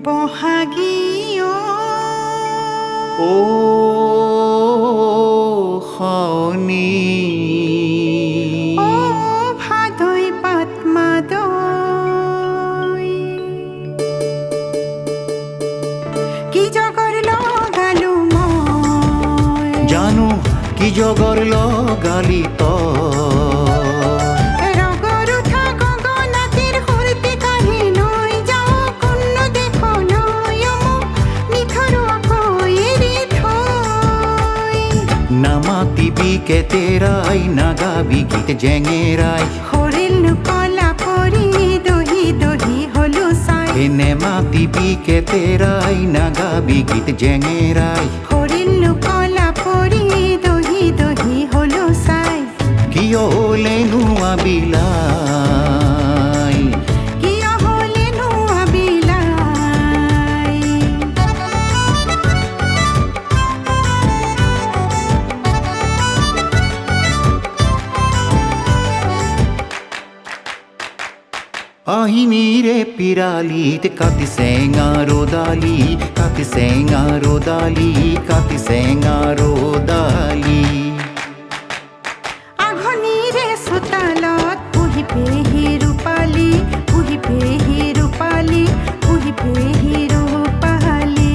বহাগীয় ও খাওনি ও ভাদৈ পাতমাদৈ কি জগৰ লগালো মই জানো কি জগৰ লগালি তই ৰগৰ উঠা গগনাতিৰ সুৰতি কাঢ়ি লৈ যাওঁ কোন দেশলৈ মোক নিথৰুৱা কৈ এৰি থৈ নামাতিবি কেতেৰাই নাগাবি গীত জেঙেৰাই হৰিল কলা পৰি দহি দহি হলো চাই নেমাতিবি কেতেৰাই নাগাবি গীত জেঙেৰাই হৰিল কলা পৰি দহি দহি হলো চাই কিয় হ'লেনো আবিলাই কিয় হ'লেনো আবিলাই আহিনীৰে পিৰালিত কাটি চেঙাৰো দালি কাটি চেঙাৰো দালি কাটি চেঙাৰো দালি আঘনিৰে চোতালত পুহি পেহি ৰূপালী পুহি পেহি ৰূপালী পুহি পেহি ৰূপালী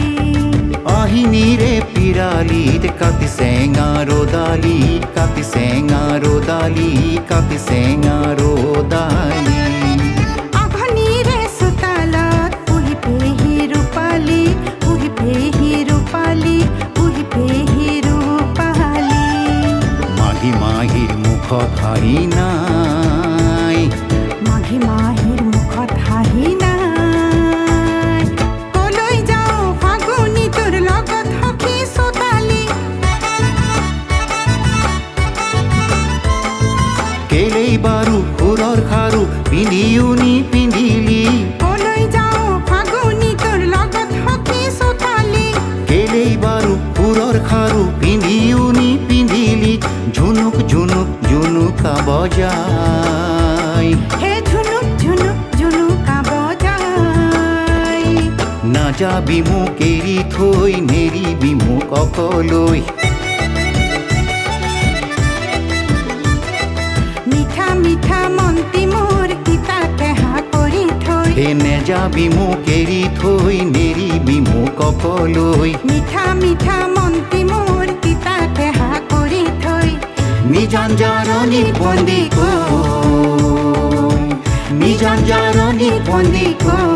আহিনীৰে পিৰালিত কাটি চেঙাৰো দালি কাটি চেঙাৰো দালি কাটি চেঙাৰো দালি আঘনিৰে চোতালত পুহি পেহি ৰূপালী পুহি পেহি ৰূপালী পুহি পেহি ৰূপালী মাঘী মাহীৰ মুখত হাঁহি নাই মাঘী মাহীৰ মুখত হাঁহি নাই কলৈ যাওঁ ফাগুনী তোৰ লগত সখী চোতালী কেলেই বাৰু সুৰৰ খাৰু পিন্ধিও নিপিন্ধিলি কলৈ যাওঁ ফাগুনী তোৰ লগত সখী চোতালী কেলেই বাৰু সুৰৰ খাৰু পিন্ধিও নিপিন্ধিলি ঝুনুক ঝুনুক ঝুনুকা বজাই হে ঝুনুক ঝুনুক ঝুনুকা বজাই নাযাবি মোক এৰি থৈ নেৰিবি মোক অকলৈ মিঠা মিঠা মন্তি মোৰ তিতা কেহা কৰি থৈ হে নেযাবি মোক এৰি থৈ নেৰিবি মোক অকলৈ মিঠা মিঠা মন্তি মোৰ তিতা কেহা কৰি থৈ নিজাঞ্জাৰণী বন্দী কৈ নিজাঞ্জাৰণী বন্দী কৈ